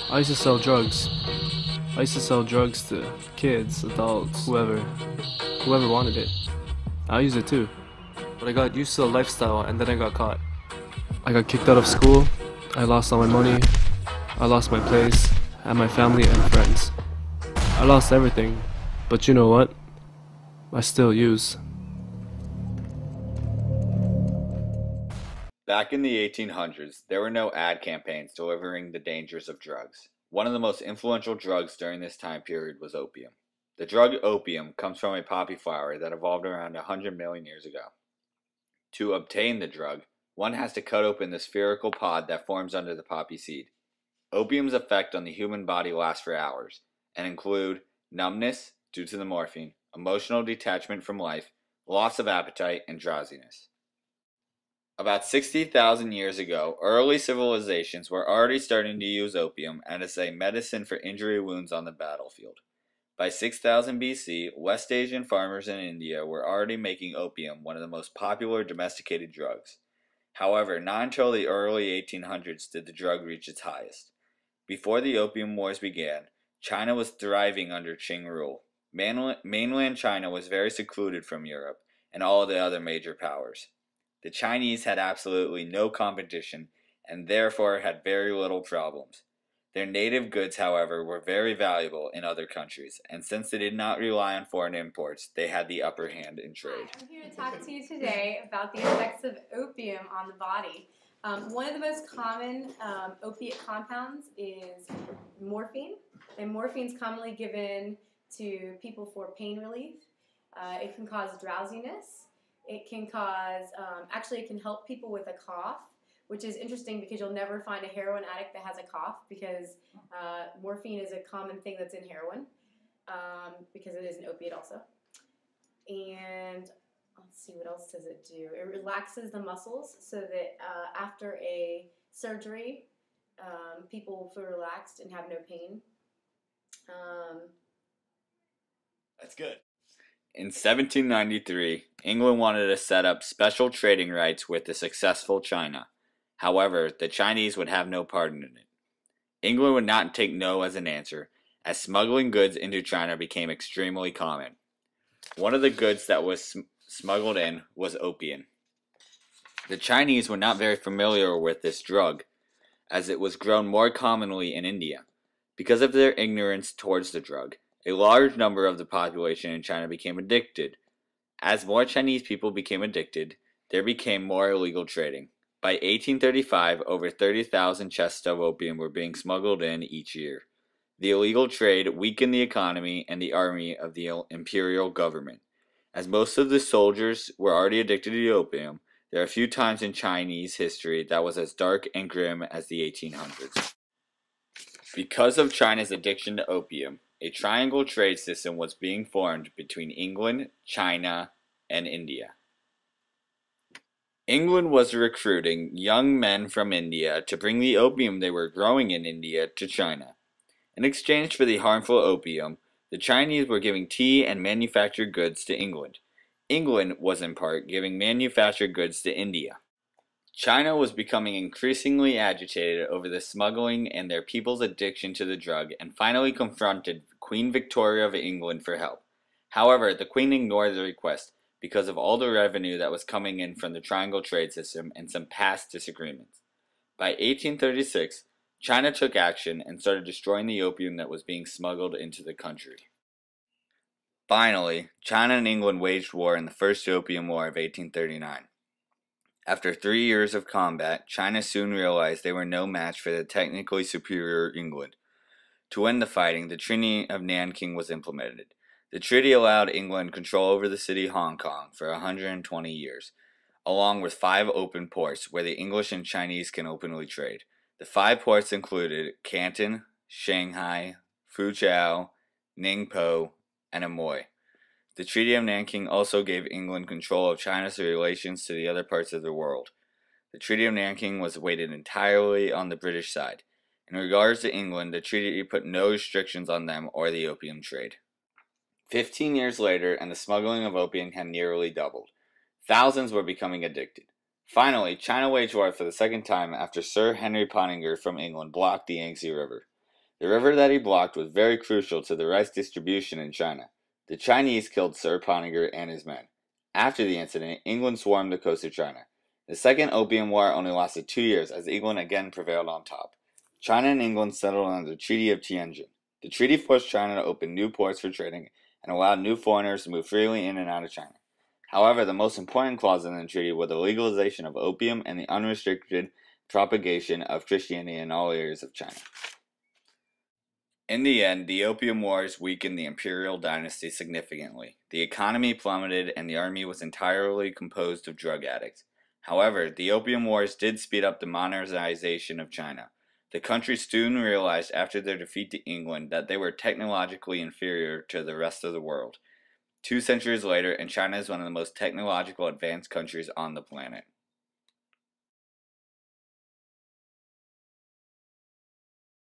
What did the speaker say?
I used to sell drugs. I used to sell drugs to kids, adults, whoever wanted it. I used it too. But I got used to the lifestyle and then I got caught. I got kicked out of school. I lost all my money. I lost my place and my family and friends. I lost everything. But you know what? I still use. Back in the 1800s, there were no ad campaigns delivering the dangers of drugs. One of the most influential drugs during this time period was opium. The drug opium comes from a poppy flower that evolved around 100 million years ago. To obtain the drug, one has to cut open the spherical pod that forms under the poppy seed. Opium's effect on the human body lasts for hours and include numbness due to the morphine, emotional detachment from life, loss of appetite, and drowsiness. About 60,000 years ago, early civilizations were already starting to use opium as a medicine for injury wounds on the battlefield. By 6000 BC, West Asian farmers in India were already making opium one of the most popular domesticated drugs. However, not until the early 1800s did the drug reach its highest. Before the Opium Wars began, China was thriving under Qing rule. Mainland China was very secluded from Europe and all the other major powers. The Chinese had absolutely no competition and therefore had very little problems. Their native goods, however, were very valuable in other countries, and since they did not rely on foreign imports, they had the upper hand in trade. Hi, I'm here to talk to you today about the effects of opium on the body. One of the most common opiate compounds is morphine, and morphine is commonly given to people for pain relief. It can cause drowsiness. It can cause, actually it can help people with a cough, which is interesting because you'll never find a heroin addict that has a cough because morphine is a common thing that's in heroin because it is an opiate also. And let's see, what else does it do? It relaxes the muscles so that after a surgery, people will feel relaxed and have no pain. That's good. In 1793, England wanted to set up special trading rights with the successful China. However, the Chinese would have no part in it. England would not take no as an answer, as smuggling goods into China became extremely common. One of the goods that was smuggled in was opium. The Chinese were not very familiar with this drug, as it was grown more commonly in India. Because of their ignorance towards the drug, a large number of the population in China became addicted. As more Chinese people became addicted, there became more illegal trading. By 1835, over 30,000 chests of opium were being smuggled in each year. The illegal trade weakened the economy and the army of the imperial government. As most of the soldiers were already addicted to opium, there are few times in Chinese history that was as dark and grim as the 1800s. Because of China's addiction to opium, a triangle trade system was being formed between England, China, and India. England was recruiting young men from India to bring the opium they were growing in India to China. In exchange for the harmful opium, the Chinese were giving tea and manufactured goods to England. England was in part giving manufactured goods to India. China was becoming increasingly agitated over the smuggling and their people's addiction to the drug and finally confronted Queen Victoria of England for help. However, the Queen ignored the request because of all the revenue that was coming in from the triangle trade system and some past disagreements. By 1836, China took action and started destroying the opium that was being smuggled into the country. Finally, China and England waged war in the First Opium War of 1839. After 3 years of combat, China soon realized they were no match for the technically superior England. To end the fighting, the Treaty of Nanking was implemented. The treaty allowed England control over the city Hong Kong for 120 years, along with 5 open ports where the English and Chinese can openly trade. The 5 ports included Canton, Shanghai, Fuzhou, Ningpo, and Amoy. The Treaty of Nanking also gave England control of China's relations to the other parts of the world. The Treaty of Nanking was weighted entirely on the British side. In regards to England, the treaty put no restrictions on them or the opium trade. 15 years later, and the smuggling of opium had nearly doubled. Thousands were becoming addicted. Finally, China waged war for the second time after Sir Henry Pottinger from England blocked the Yangtze River. The river that he blocked was very crucial to the rice distribution in China. The Chinese killed Sir Pottinger and his men. After the incident, England swarmed the coast of China. The Second Opium War only lasted 2 years as England again prevailed on top. China and England settled on the Treaty of Tianjin. The treaty forced China to open new ports for trading and allowed new foreigners to move freely in and out of China. However, the most important clause in the treaty was the legalization of opium and the unrestricted propagation of Christianity in all areas of China. In the end, the Opium Wars weakened the imperial dynasty significantly. The economy plummeted and the army was entirely composed of drug addicts. However, the Opium Wars did speed up the modernization of China. The country soon realized after their defeat to England that they were technologically inferior to the rest of the world. 2 centuries later, and China is one of the most technologically advanced countries on the planet.